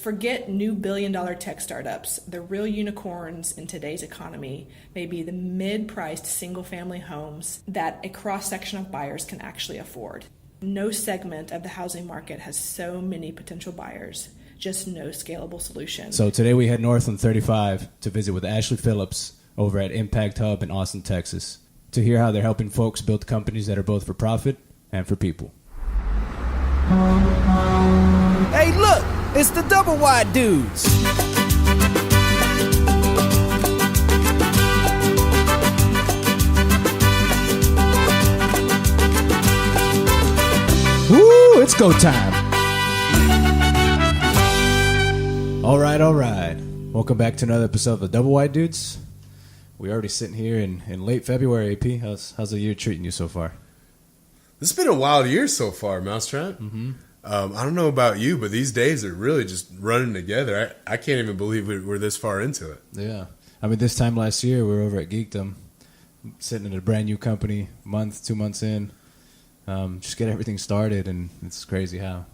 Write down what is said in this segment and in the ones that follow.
Forget new billion-dollar tech startups. The real unicorns in today's economy may be the mid-priced single-family homes that a cross-section of buyers can actually afford. No segment of the housing market has so many potential buyers, just no scalable solution. So today we head north on 35 to visit with Ashley Phillips over at Impact Hub in Austin, Texas, to hear how they're helping folks build companies that are both for profit and for people. Hey, look! It's the Double Wide Dudes! Woo! It's go time! All right. Welcome back to another episode of the Double Wide Dudes. We're already sitting here in late February, AP. How's the year treating you so far? This has been a wild year so far, Mousetrap. Mm-hmm. I don't know about you, but these days are really just running together. I can't even believe we're this far into it. Yeah. I mean, this time last year, we were over at Geekdom, sitting in a brand new company, 2 months in, just get everything started, and it's crazy how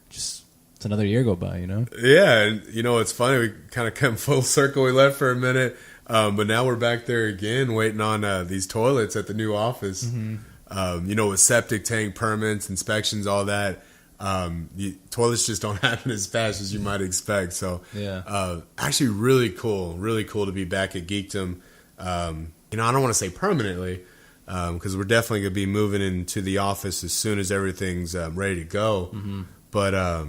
just it's another year go by, you know? Yeah, and it's funny. We kind of come full circle. We left for a minute, but now we're back there again waiting on these toilets at the new office. Mm-hmm. With septic tank permits, inspections, all that. Toilets just don't happen as fast as you might expect. So, actually really cool to be back at Geekdom. I don't want to say permanently, because we're definitely going to be moving into the office as soon as everything's ready to go. Mm-hmm. But, I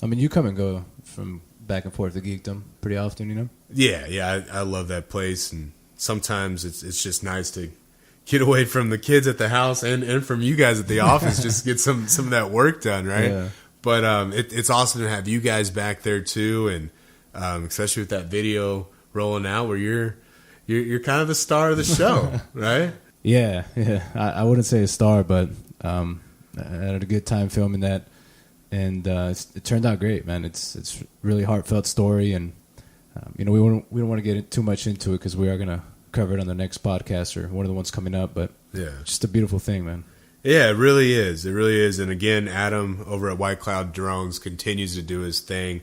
mean, you come and go from back and forth to Geekdom pretty often, you know? Yeah, I love that place. And sometimes it's just nice to get away from the kids at the house and from you guys at the office, just get some of that work done, right? Yeah. But it's awesome to have you guys back there too, and especially with that video rolling out where you're kind of the star of the show, right? Yeah. I wouldn't say a star, but I had a good time filming that, and it turned out great, man. It's really heartfelt story, and we don't want to get too much into it because we are gonna cover it on the next podcast or one of the ones coming up, but yeah, just a beautiful thing, man. Yeah, it really is. And again, Adam over at White Cloud Drones continues to do his thing.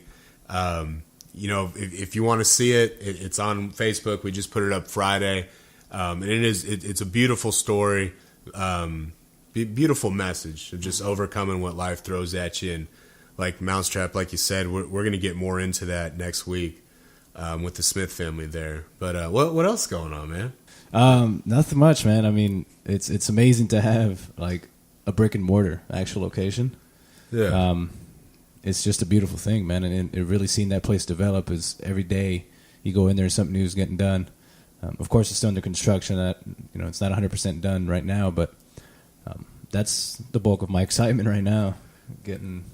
If you want to see it, it's on Facebook. We just put it up Friday, and it's a beautiful story, beautiful message of just overcoming what life throws at you. And like Mousetrap, like you said, we're going to get more into that next week. With the Smith family there. But what else is going on, man? Nothing much, man. I mean, it's amazing to have like a brick and mortar actual location. Yeah. It's just a beautiful thing, man. And it really seeing that place develop is every day you go in there and something new is getting done. Of course, it's still under construction. It's not 100% done right now, but that's the bulk of my excitement right now, getting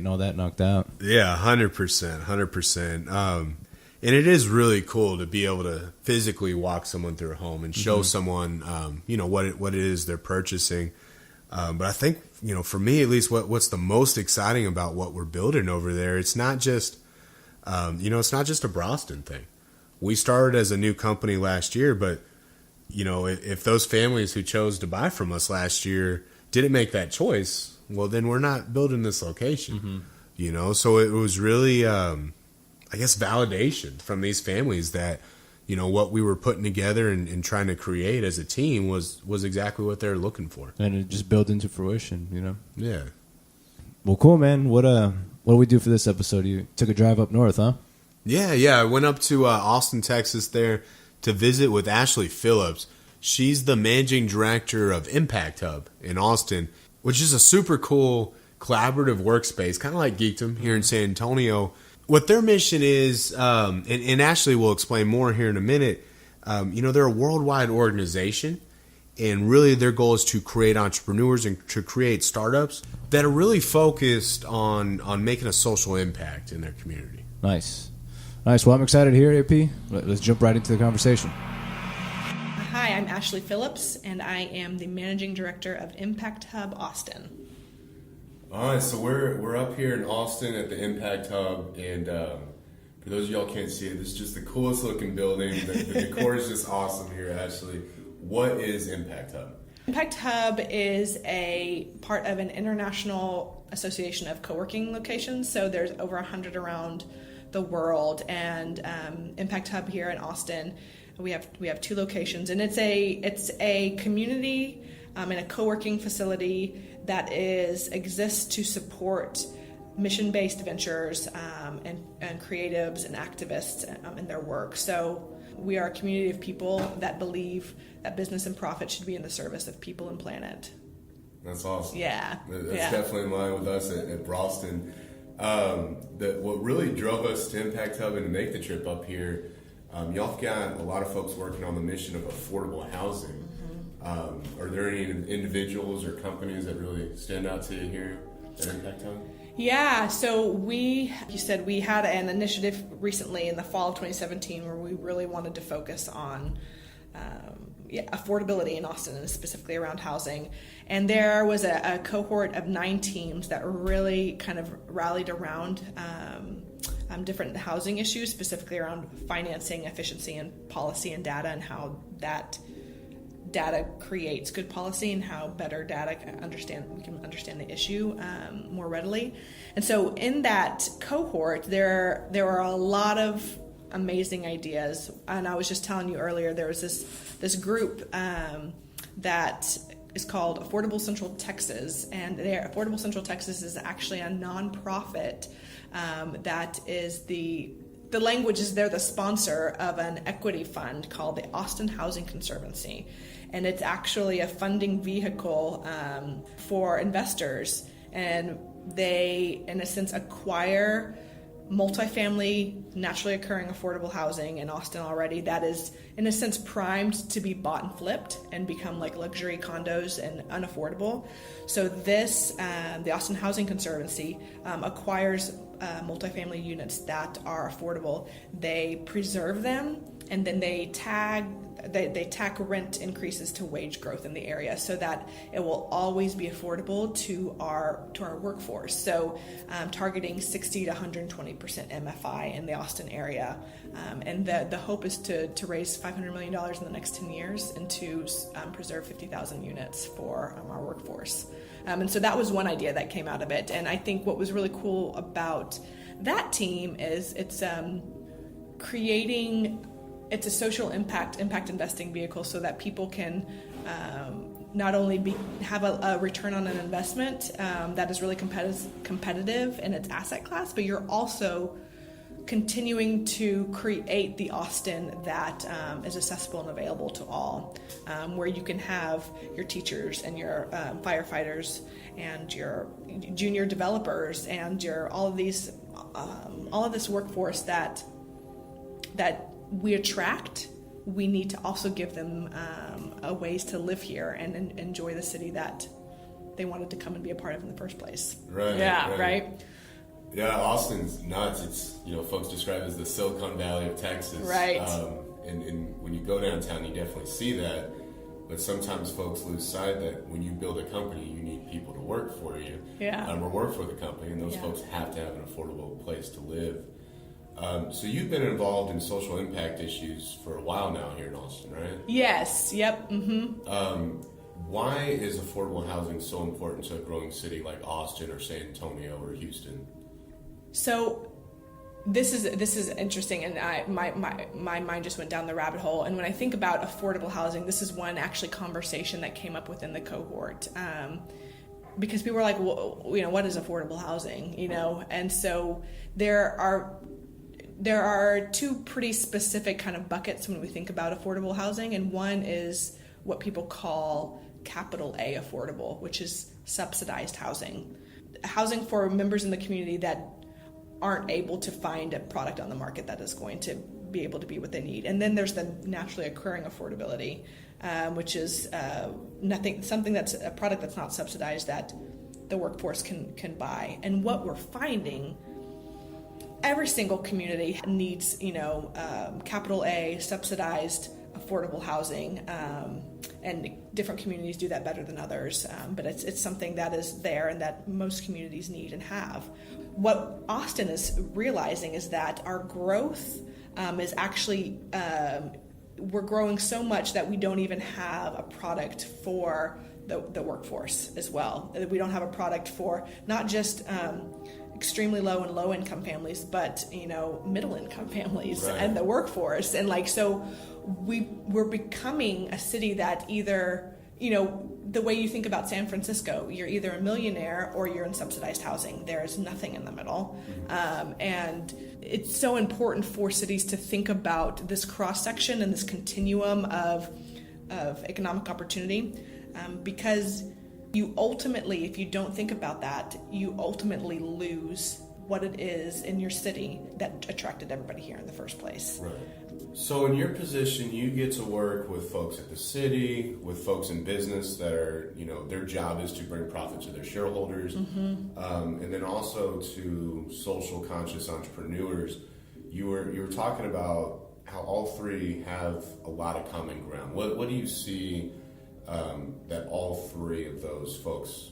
all that knocked out. Yeah, 100%. And it is really cool to be able to physically walk someone through a home and show someone, what it is they're purchasing. But I think, for me at least, what's the most exciting about what we're building over there, it's not just, it's not just a Broston thing. We started as a new company last year, but, if those families who chose to buy from us last year didn't make that choice, well, then we're not building this location, So it was really... I guess validation from these families that, what we were putting together and trying to create as a team was exactly what they're looking for. And it just built into fruition, Yeah. Well, cool, man. What do we do for this episode? You took a drive up north, huh? Yeah. I went up to Austin, Texas there to visit with Ashley Phillips. She's the managing director of Impact Hub in Austin, which is a super cool collaborative workspace, kind of like Geekdom here in San Antonio. What their mission is, and Ashley will explain more here in a minute, they're a worldwide organization, and really their goal is to create entrepreneurs and to create startups that are really focused on making a social impact in their community. Nice. Well, I'm excited to hear it, AP. Let's jump right into the conversation. Hi, I'm Ashley Phillips, and I am the Managing Director of Impact Hub Austin. All right, so we're up here in Austin at the Impact Hub, and for those of y'all can't see it, this is just the coolest looking building. The decor is just awesome here, Ashley. What is Impact Hub? Impact Hub is a part of an international association of co-working locations, so there's over 100 around the world. And Impact Hub here in Austin, we have 2 locations, and it's a community and a co-working facility that exists to support mission-based ventures and creatives and activists in their work. So we are a community of people that believe that business and profit should be in the service of people and planet. That's awesome. Yeah. That's definitely in line with us at Bralston. What really drove us to Impact Hub and to make the trip up here, y'all have got a lot of folks working on the mission of affordable housing. Are there any individuals or companies that really stand out to you here at Impact Hub? Yeah, so we had an initiative recently in the fall of 2017 where we really wanted to focus on affordability in Austin, and specifically around housing. And there was a cohort of 9 teams that really kind of rallied around different housing issues, specifically around financing, efficiency, and policy and data, and how that data creates good policy, and how better data we can understand the issue more readily. And so in that cohort, there were a lot of amazing ideas. And I was just telling you earlier, there was this group that is called Affordable Central Texas, and Affordable Central Texas is actually a nonprofit that is the language is they're the sponsor of an equity fund called the Austin Housing Conservancy. And it's actually a funding vehicle for investors. And they, in a sense, acquire multifamily, naturally occurring affordable housing in Austin already that is, in a sense, primed to be bought and flipped and become like luxury condos and unaffordable. So this, the Austin Housing Conservancy, acquires multifamily units that are affordable. They preserve them, and then they tack rent increases to wage growth in the area so that it will always be affordable to our workforce. So targeting 60 to 120% MFI in the Austin area. And the hope is to raise $500 million in the next 10 years and to preserve 50,000 units for our workforce. And so that was one idea that came out of it. And I think what was really cool about that team is it's a social impact investing vehicle so that people can not only have a return on an investment that is really competitive in its asset class, but you're also continuing to create the Austin that is accessible and available to all, where you can have your teachers and your firefighters and your junior developers and your all of this workforce that we attract. We need to also give them a ways to live here and enjoy the city that they wanted to come and be a part of in the first place. Right. Yeah. Right. Yeah, Austin's nuts. It's, folks describe it as the Silicon Valley of Texas. Right. And when you go downtown, you definitely see that. But sometimes folks lose sight that when you build a company, you need people to work for you. Yeah. Or work for the company, and those folks have to have an affordable place to live. So you've been involved in social impact issues for a while now here in Austin, right? Yes. Yep. Mm-hmm. Why is affordable housing so important to a growing city like Austin or San Antonio or Houston? So this is interesting, and my mind just went down the rabbit hole. And when I think about affordable housing, this is one actually conversation that came up within the cohort, because people were like, well, what is affordable housing? And so there are 2 pretty specific kind of buckets when we think about affordable housing, and one is what people call capital A affordable, which is subsidized housing for members in the community that aren't able to find a product on the market that is going to be able to be what they need. And then there's the naturally occurring affordability, which is something that's a product that's not subsidized that the workforce can buy. And what we're finding, every single community needs, capital A, subsidized, affordable housing, and different communities do that better than others. But it's something that is there and that most communities need and have. What Austin is realizing is that our growth is actually, we're growing so much that we don't even have a product for the workforce as well. We don't have a product for not just extremely low and low income families, but middle income families Right. and the workforce. And so we're becoming a city that either, the way you think about San Francisco, you're either a millionaire or you're in subsidized housing. There's nothing in the middle. And it's so important for cities to think about this cross-section and this continuum of economic opportunity, because you ultimately, if you don't think about that, you ultimately lose what it is in your city that attracted everybody here in the first place. Right. So in your position, you get to work with folks at the city, with folks in business that are, their job is to bring profit to their shareholders, and then also to social conscious entrepreneurs. You were talking about how all three have a lot of common ground. What do you see that all three of those folks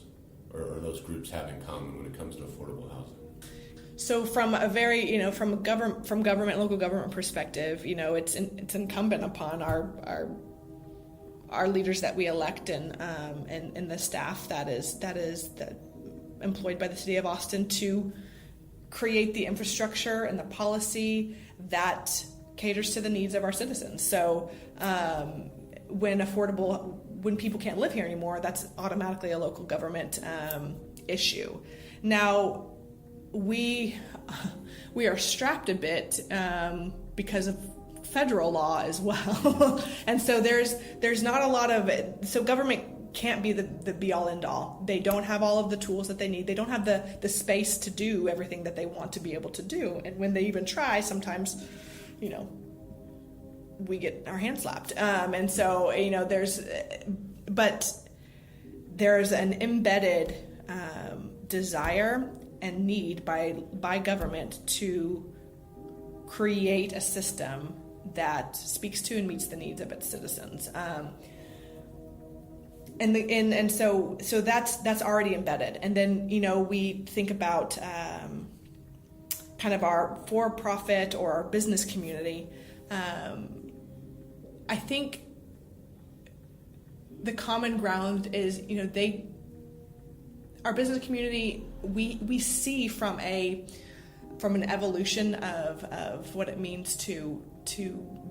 or those groups have in common when it comes to affordable housing? So from a very, from local government perspective, it's incumbent upon our leaders that we elect and the staff that is employed by the city of Austin to create the infrastructure and the policy that caters to the needs of our citizens. So when people can't live here anymore, that's automatically a local government issue. Now, we are strapped a bit because of federal law as well. And so there's not a lot of it. So government can't be the be all end all. They don't have all of the tools that they need. They don't have the space to do everything that they want to be able to do. And when they even try, sometimes, we get our hands slapped. And so, there's an embedded desire and need by government to create a system that speaks to and meets the needs of its citizens. So that's already embedded. And then, we think about kind of our for-profit or our business community. I think the common ground is, our business community, we see from an evolution of what it means to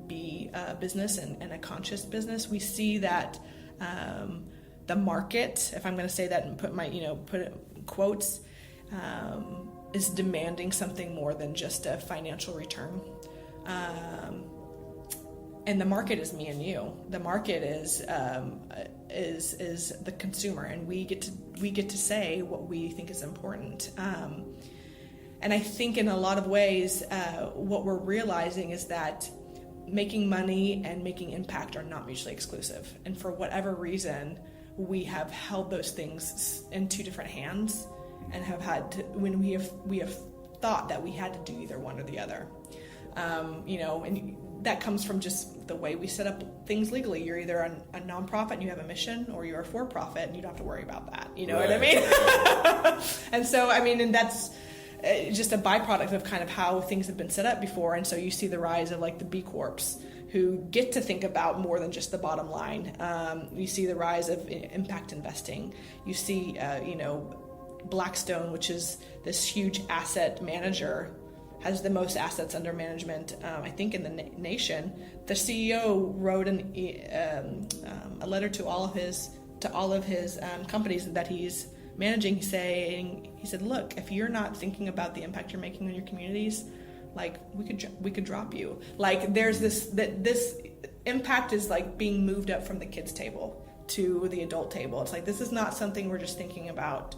be a business and a conscious business. We see that the market, if I'm going to say that and put it in quotes, is demanding something more than just a financial return. And the market is me and you. The market is the consumer, and we get to say what we think is important. And I think in a lot of ways, what we're realizing is that making money and making impact are not mutually exclusive. And for whatever reason, we have held those things in two different hands, and have had to, when we have thought that we had to do either one or the other. And that comes from just the way we set up things legally. You're either a nonprofit and you have a mission, or you're a for-profit and you don't have to worry about that. You know what I mean? And so, and that's just a byproduct of kind of how things have been set up before. And so you see the rise of like the B Corps, who get to think about more than just the bottom line. You see the rise of impact investing. You see, Blackstone, which is this huge asset manager, has the most assets under management, I think, in the nation. The CEO wrote a letter to all of his companies that he's managing, saying, he said, look, if you're not thinking about the impact you're making on your communities, like we could drop you. Like there's this impact is like being moved up from the kids' table to the adult table. It's like, this is not something we're just thinking about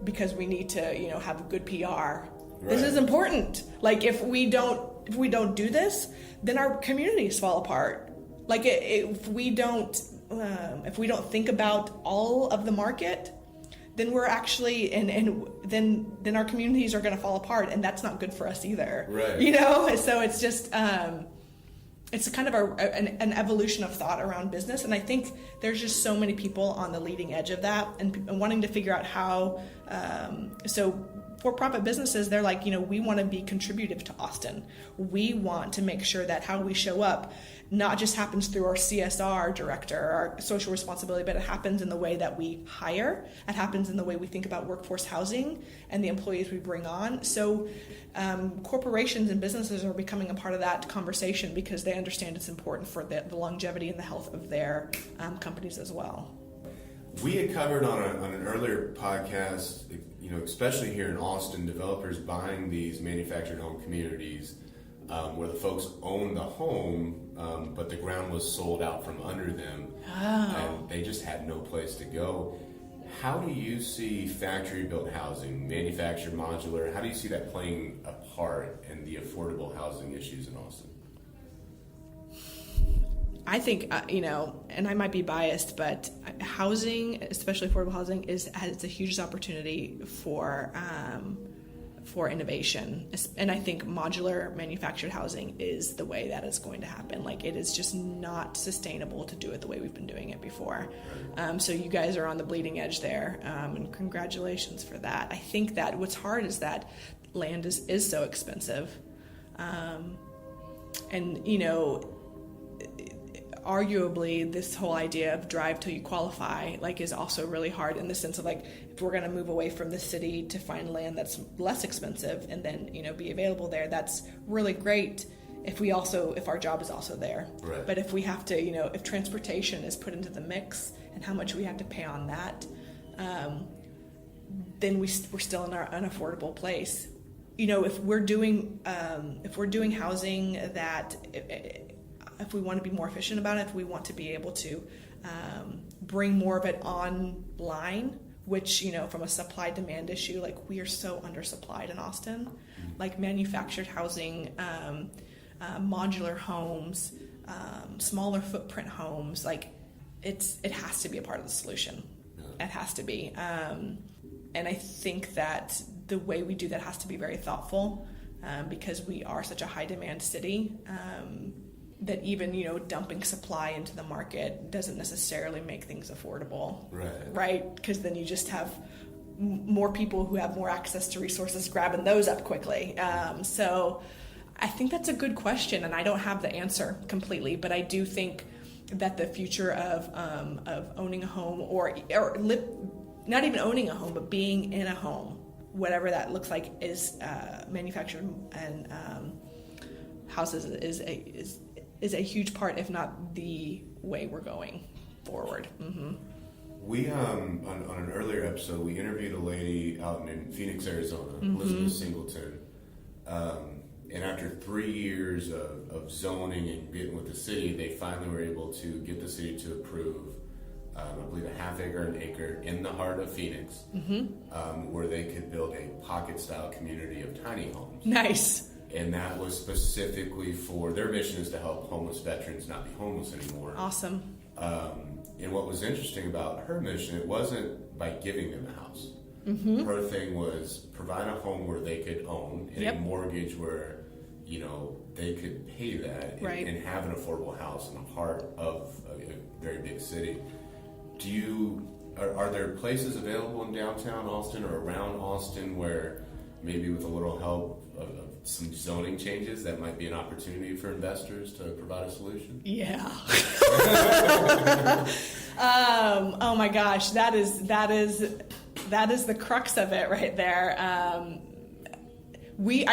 because we need to have good PR. Right. This is important. Like if we don't do this, then our communities fall apart. Like if we don't think about all of the market, then we're actually and then our communities are going to fall apart, and that's not good for us either. Right. So it's just it's kind of an evolution of thought around business, and I think there's just so many people on the leading edge of that and wanting to figure out how. So for-profit businesses, they're like, we want to be contributive to Austin. We want to make sure that how we show up not just happens through our CSR director, our social responsibility, but it happens in the way that we hire. It happens in the way we think about workforce housing and the employees we bring on. So corporations and businesses are becoming a part of that conversation because they understand it's important for the longevity and the health of their companies as well. We had covered on an earlier podcast, especially here in Austin, developers buying these manufactured home communities where the folks own the home, but the ground was sold out from under them, and they just had no place to go. How do you see factory-built housing, manufactured modular, how do you see that playing a part in the affordable housing issues in Austin? I think, and I might be biased, but housing, especially affordable housing, has the hugest opportunity for innovation. And I think modular manufactured housing is the way that is going to happen. Like, it is just not sustainable to do it the way we've been doing it before. So you guys are on the bleeding edge there, and congratulations for that. I think that what's hard is that land is so expensive. And, arguably this whole idea of drive till you qualify is also really hard in the sense of if we're going to move away from the city to find land that's less expensive and then be available there, that's really great if our job is also there. Right. But if we have to if transportation is put into the mix and how much we have to pay on that, then we're still in our unaffordable place. If we're doing housing that if we want to be more efficient about it, if we want to be able to bring more of it online, which, from a supply-demand issue, we are so undersupplied in Austin. Manufactured housing, modular homes, smaller footprint homes, it has to be a part of the solution. It has to be. And I think that the way we do that has to be very thoughtful because we are such a high-demand city. That even, dumping supply into the market doesn't necessarily make things affordable. Right? Because then you just have more people who have more access to resources grabbing those up quickly. So I think that's a good question, and I don't have the answer completely, but I do think that the future of owning a home or not even owning a home, but being in a home, whatever that looks like, is manufactured and houses is a huge part, if not the way we're going forward. Mm-hmm. We on an earlier episode, we interviewed a lady out in Phoenix, Arizona, Elizabeth Singleton, and after 3 years of zoning and getting with the city, they finally were able to get the city to approve, I believe, a half acre, an acre in the heart of Phoenix, where they could build a pocket-style community of tiny homes. Nice. And that was specifically for their mission is to help homeless veterans not be homeless anymore. Awesome. And what was interesting about her mission, it wasn't by giving them a house. Her thing was provide a home where they could own and a mortgage where, they could pay that and have an affordable house in the heart of a very big city. Are there places available in downtown Austin or around Austin where maybe with a little help of some zoning changes that might be an opportunity for investors to provide a solution? Yeah. Oh my gosh, that is the crux of it right there. I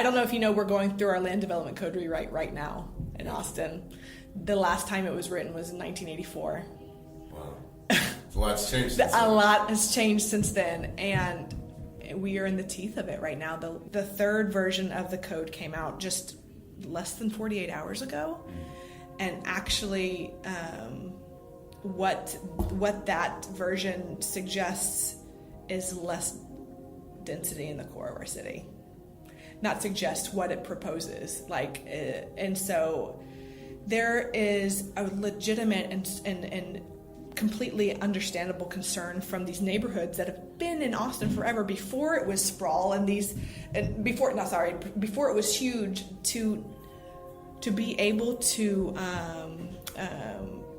don't know if we're going through our land development code rewrite right now in Austin. The last time it was written was in 1984. Wow. A lot's changed since then. A lot has changed since then, and we are in the teeth of it right now. The third version of the code came out just less than 48 hours ago, and actually what that version suggests is less density in the core of our city. Not suggest what it proposes, and so there is a legitimate and completely understandable concern from these neighborhoods that have been in Austin forever, before it was sprawl before it was huge, to be able to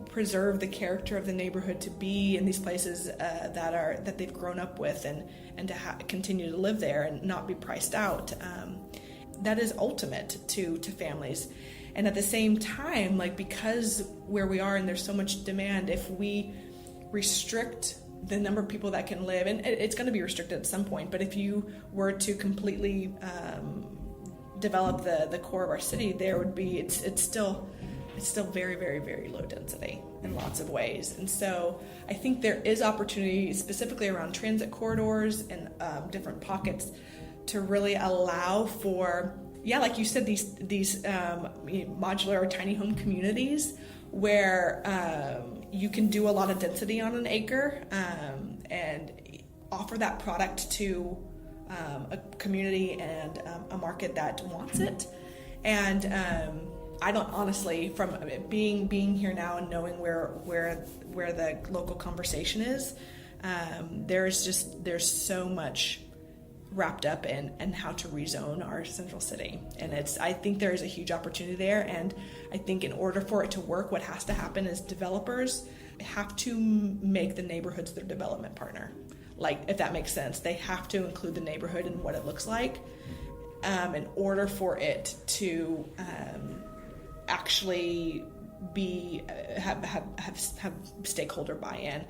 preserve the character of the neighborhood, to be in these places that they've grown up with, and to continue to live there and not be priced out. That is ultimate to families. And at the same time, like, because where we are and there's so much demand, if we restrict the number of people that can live, and it's going to be restricted at some point, but if you were to completely develop the core of our city, there would be, it's still very, very, very low density in lots of ways. And so I think there is opportunity, specifically around transit corridors and different pockets, to really allow for, like you said, these modular or tiny home communities where you can do a lot of density on an acre, and offer that product to a community and a market that wants it. And I don't, honestly, from being here now and knowing where the local conversation is, there's so much wrapped up in how to rezone our central city, and I think there is a huge opportunity there. And I think in order for it to work, what has to happen is developers have to make the neighborhoods their development partner. Like, if that makes sense, they have to include the neighborhood in what it looks like, in order for it to actually be have stakeholder buy-in.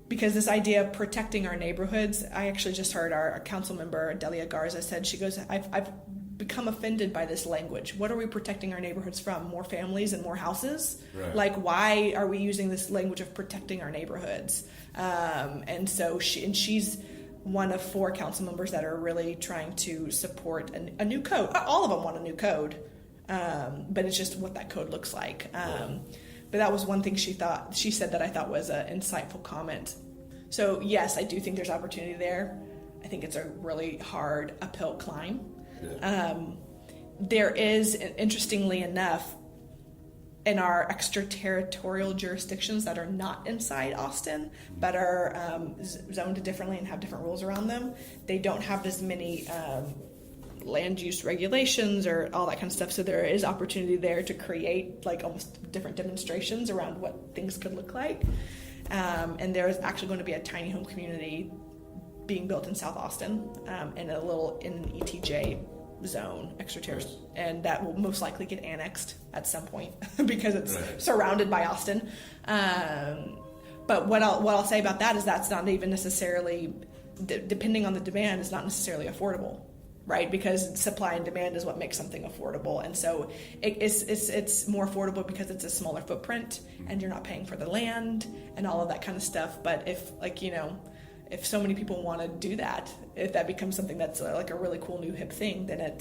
Because this idea of protecting our neighborhoods, I actually just heard our council member, Delia Garza, said, she goes, I've become offended by this language. What are we protecting our neighborhoods from? More families and more houses? Right. Like, why are we using this language of protecting our neighborhoods? And so she's one of 4 council members that are really trying to support a new code. All of them want a new code, but it's just what that code looks like. But that was one thing she said that I thought was an insightful comment. So yes, I do think there's opportunity there. I think it's a really hard uphill climb. Yeah. There is, interestingly enough, in our extraterritorial jurisdictions that are not inside Austin, but are zoned differently and have different rules around them, they don't have as many land use regulations or all that kind of stuff. So there is opportunity there to create like almost different demonstrations around what things could look like. And there's actually going to be a tiny home community being built in South Austin, in an ETJ zone, extraterritorial, and that will most likely get annexed at some point because it's surrounded by Austin. But what I'll say about that is that's not even necessarily, depending on the demand, is not necessarily affordable. Right, because supply and demand is what makes something affordable, and so it's more affordable because it's a smaller footprint, and you're not paying for the land and all of that kind of stuff. But if so many people want to do that, if that becomes something that's like a really cool new hip thing, then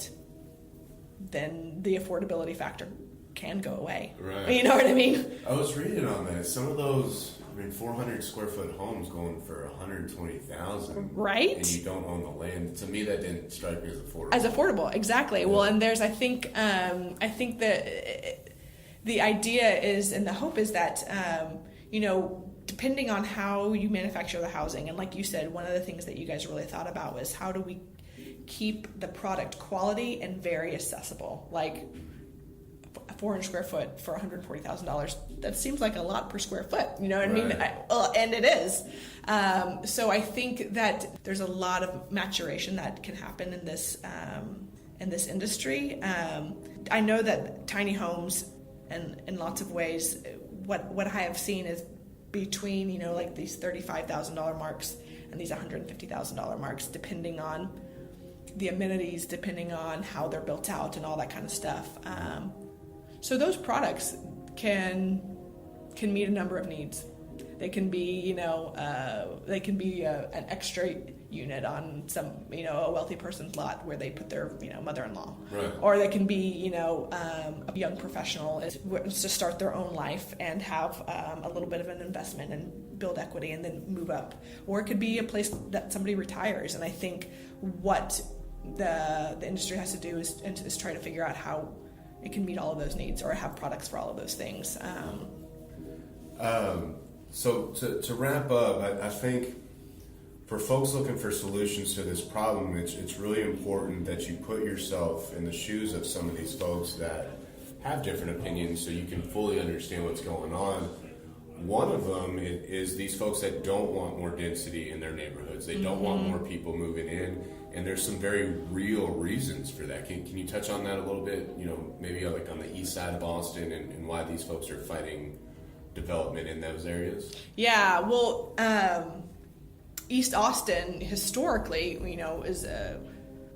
the affordability factor can go away. Right. You know what I mean? I was reading on that. Some of those, 400 square foot homes going for $120,000. Right. And you don't own the land. To me, that didn't strike me as affordable. As affordable, exactly. Yeah. Well, and there's, I think that the idea is, and the hope is that, depending on how you manufacture the housing, and like you said, one of the things that you guys really thought about was how do we keep the product quality and very accessible, like 400 square foot for $140,000. That seems like a lot per square foot. You know what I mean? And it is. So I think that there's a lot of maturation that can happen in this industry. I know that tiny homes, and in lots of ways, what I have seen is between like these $35,000 marks and these $150,000 marks, depending on the amenities, depending on how they're built out, and all that kind of stuff. So those products can meet a number of needs. They can be, an extra unit on some, a wealthy person's lot where they put their, mother-in-law. Right. Or they can be, a young professional wants to start their own life and have a little bit of an investment and build equity and then move up. Or it could be a place that somebody retires. And I think what the industry has to do is try to figure out how it can meet all of those needs or have products for all of those things. So to wrap up, I think for folks looking for solutions to this problem, it's really important that you put yourself in the shoes of some of these folks that have different opinions so you can fully understand what's going on. One of them is these folks that don't want more density in their neighborhoods. They don't want more people moving in, and there's some very real reasons for that. Can you touch on that a little bit? You know, maybe like on the east side of Austin and why these folks are fighting development in those areas? Yeah, well, East Austin historically, you know,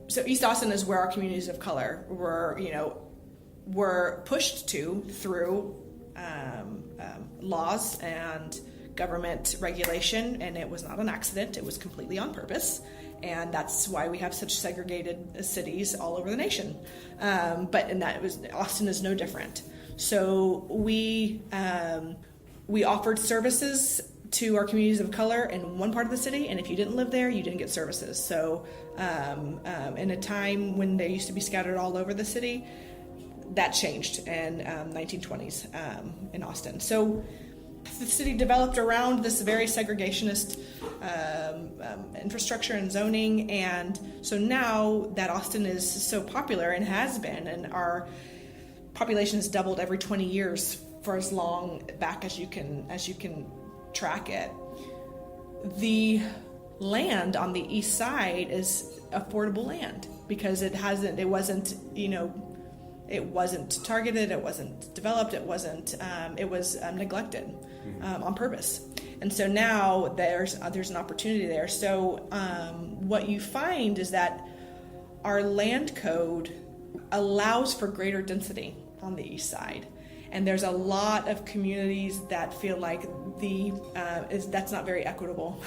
so East Austin is where our communities of color were pushed to through laws and government regulation, and it was not an accident. It was completely on purpose, and that's why we have such segregated cities all over the nation. Austin is no different. So we offered services to our communities of color in one part of the city, and if you didn't live there, you didn't get services. So in a time when they used to be scattered all over the city, that changed in 1920s in Austin. So the city developed around this very segregationist infrastructure and zoning, and so now that Austin is so popular and has been, and our population has doubled every 20 years for as long back as you can track it. The land on the east side is affordable land because it wasn't targeted, it wasn't developed, it was neglected on purpose. And so now there's an opportunity there. So what you find is that our land code allows for greater density on the east side. And there's a lot of communities that feel like that's not very equitable.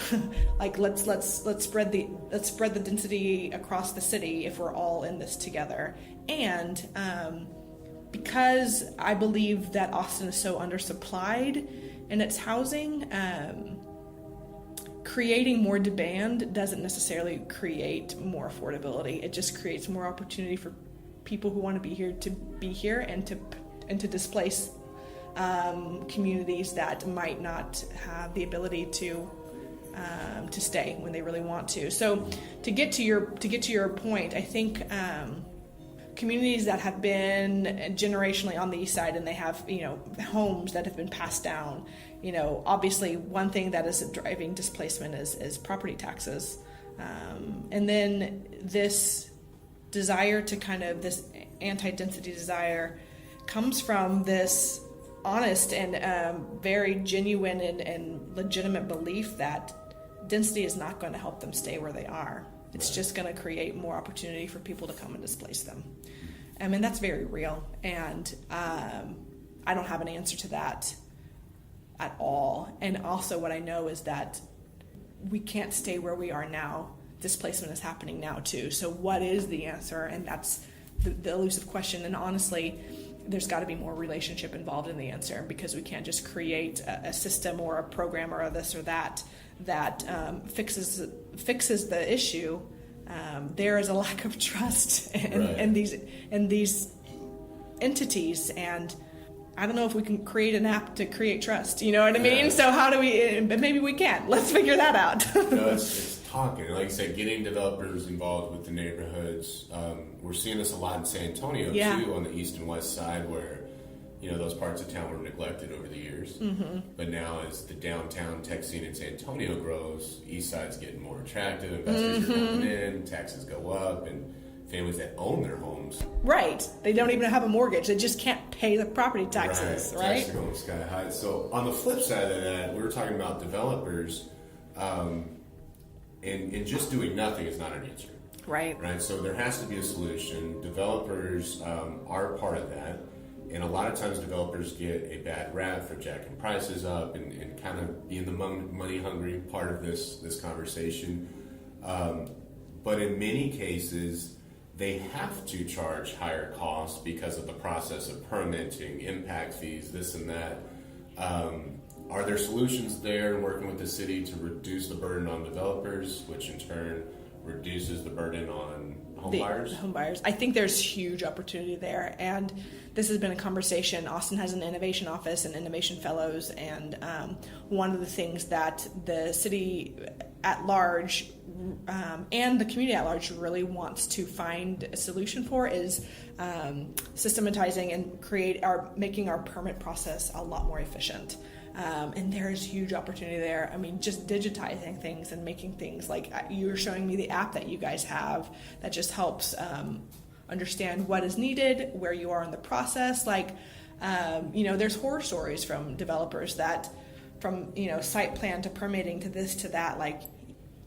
Like let's spread the density across the city if we're all in this together. And because I believe that Austin is so undersupplied in its housing, creating more demand doesn't necessarily create more affordability. It just creates more opportunity for people who want to be here and to displace communities that might not have the ability to stay when they really want to. So to get to your point, I think communities that have been generationally on the east side and they have homes that have been passed down, obviously one thing that is driving displacement is property taxes, and then this desire to this anti-density desire comes from this honest and very genuine and legitimate belief that density is not going to help them stay where they are. It's just going to create more opportunity for people to come and displace them. I mean, that's very real, and I don't have an answer to that at all. And also what I know is that we can't stay where we are now. Displacement is happening now too. So what is the answer? And that's the elusive question. And honestly, there's got to be more relationship involved in the answer, because we can't just create a system or a program or this or that fixes the issue. There is a lack of trust in these entities, and I don't know if we can create an app to create trust. You know what I mean? So how do we? But maybe we can. Let's figure that out. It's talking. Like you said, getting developers involved with the neighborhoods. We're seeing this a lot in San Antonio too, on the east and west side, where those parts of town were neglected over the years. Mm-hmm. But now, as the downtown tech scene in San Antonio grows, east side's getting more attractive. Investors are coming in, taxes go up, and families that own their homes. Right. They don't even have a mortgage. They just can't pay the property taxes, right? Taxes are going sky high. So on the flip side of that, we were talking about developers, and just doing nothing is not an answer. Right. Right. So there has to be a solution. Developers are part of that. And a lot of times developers get a bad rap for jacking prices up and kind of being the money-hungry part of this conversation. But in many cases, they have to charge higher costs because of the process of permitting, impact fees, this and that. Are there solutions there in working with the city to reduce the burden on developers, which in turn reduces the burden on home the buyers? home buyers. I think there's huge opportunity there, and this has been a conversation. Austin has an innovation office and innovation fellows, and one of the things that the city at large and the community at large really wants to find a solution for is systematizing and making our permit process a lot more efficient. And there's huge opportunity there. I mean, just digitizing things and making things like you were showing me the app that you guys have that just helps understand what is needed, where you are in the process. Like, there's horror stories from developers that from, site plan to permitting to this to that, like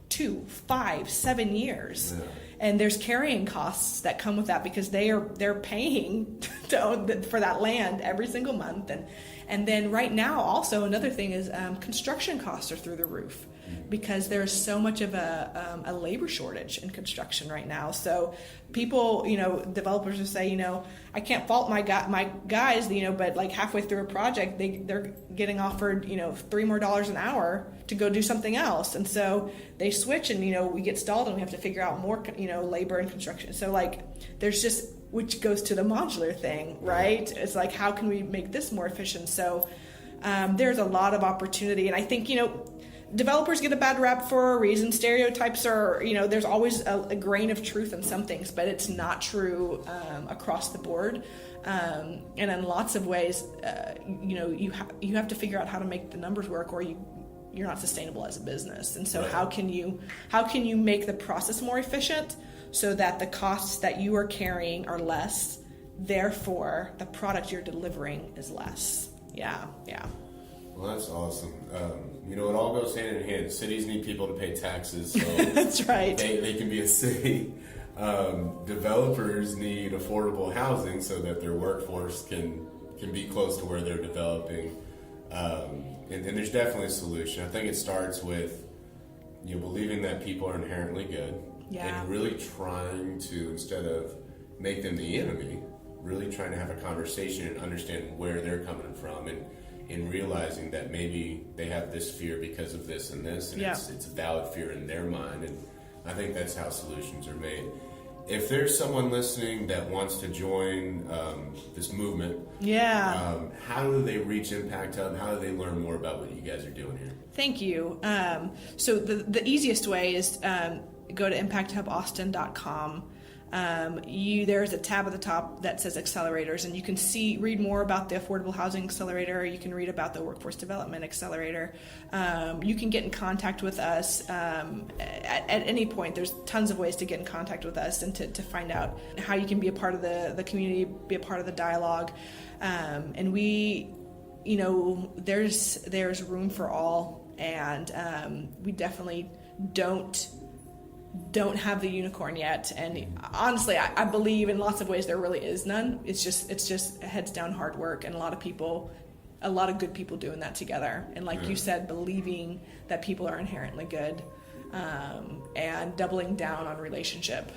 2, 5, 7 years. Yeah. And there's carrying costs that come with that because they're paying for that land every single month. And then right now also another thing is construction costs are through the roof because there's so much of a labor shortage in construction right now. So people, developers will say, I can't fault my guys, but like halfway through a project, they're getting offered, $3 more an hour to go do something else. And so they switch and, we get stalled and we have to figure out more, labor and construction. So like there's just, which goes to the modular thing, right? It's like, how can we make this more efficient? So there's a lot of opportunity. And I think, developers get a bad rap for a reason. Stereotypes are, there's always a grain of truth in some things, but it's not true across the board. And in lots of ways, you have to figure out how to make the numbers work or you're not sustainable as a business. And so how can you make the process more efficient so that the costs that you are carrying are less, therefore the product you're delivering is less. Yeah. Well, that's awesome. It all goes hand in hand. Cities need people to pay taxes, so that's right. They can be a city. Developers need affordable housing so that their workforce can be close to where they're developing. And there's definitely a solution. I think it starts with believing that people are inherently good. Yeah. And really trying to, instead of make them the enemy, really trying to have a conversation and understand where they're coming from and realizing that maybe they have this fear because of this and this, and it's a valid fear in their mind. And I think that's how solutions are made. If there's someone listening that wants to join this movement, how do they reach Impact Hub? How do they learn more about what you guys are doing here? Thank you. So the easiest way is go to impacthubaustin.com. There's a tab at the top that says accelerators, and you can read more about the Affordable Housing Accelerator. You can read about the Workforce Development Accelerator. You can get in contact with us at any point. There's tons of ways to get in contact with us and to find out how you can be a part of the community, be a part of the dialogue. And we, there's room for all, and we definitely don't have the unicorn yet, and honestly I believe in lots of ways there really is none. It's just heads down hard work and a lot of good people doing that together, and like you said, believing that people are inherently good, and doubling down on relationship,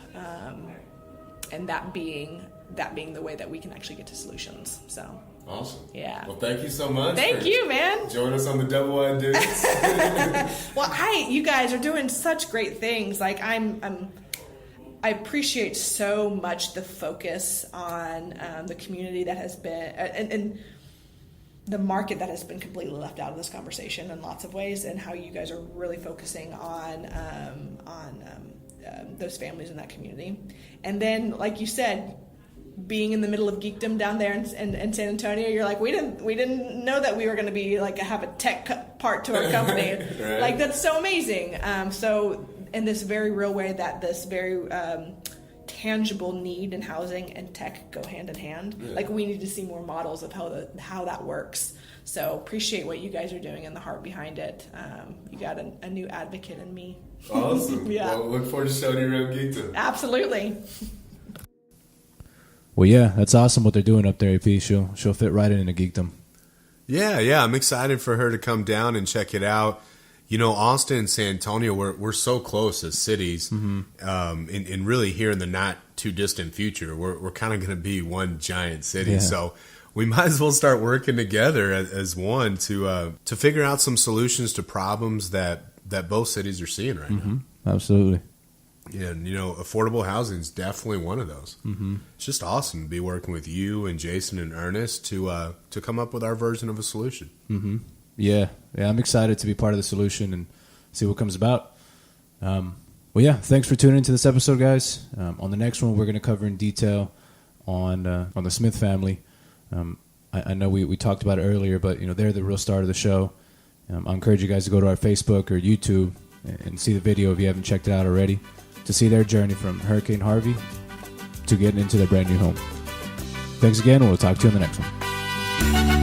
and that being the way that we can actually get to solutions. So awesome. Yeah. Well, thank you so much. Thank you, man. Join us on the Double Wide Dudes. Well, you guys are doing such great things. Like I appreciate so much the focus on the community that has been and the market that has been completely left out of this conversation in lots of ways, and how you guys are really focusing on those families in that community. And then, like you said, being in the middle of geekdom down there in San Antonio, you're like, we didn't know that we were going to be like have a tech part to our company. Right. Like, that's so amazing. So in this very real way, that this very tangible need in housing and tech go hand in hand. Yeah. Like, we need to see more models of how that works. So appreciate what you guys are doing and the heart behind it. You got a new advocate in me. Awesome. Yeah. Well, look forward to showing you around geekdom. Absolutely. Well, yeah, that's awesome what they're doing up there, AP. She'll fit right into geekdom. Yeah, I'm excited for her to come down and check it out. Austin and San Antonio, we're so close as cities, and really here in the not too distant future, we're kind of going to be one giant city. Yeah. So we might as well start working together as one to figure out some solutions to problems that both cities are seeing right now. Absolutely. And, affordable housing is definitely one of those. Mm-hmm. It's just awesome to be working with you and Jason and Ernest to come up with our version of a solution. Mm-hmm. Yeah, I'm excited to be part of the solution and see what comes about. Thanks for tuning into this episode, guys. On the next one, we're going to cover in detail on the Smith family. I know we talked about it earlier, but they're the real star of the show. I encourage you guys to go to our Facebook or YouTube and see the video if you haven't checked it out already, to see their journey from Hurricane Harvey to getting into their brand new home. Thanks again, and we'll talk to you on the next one.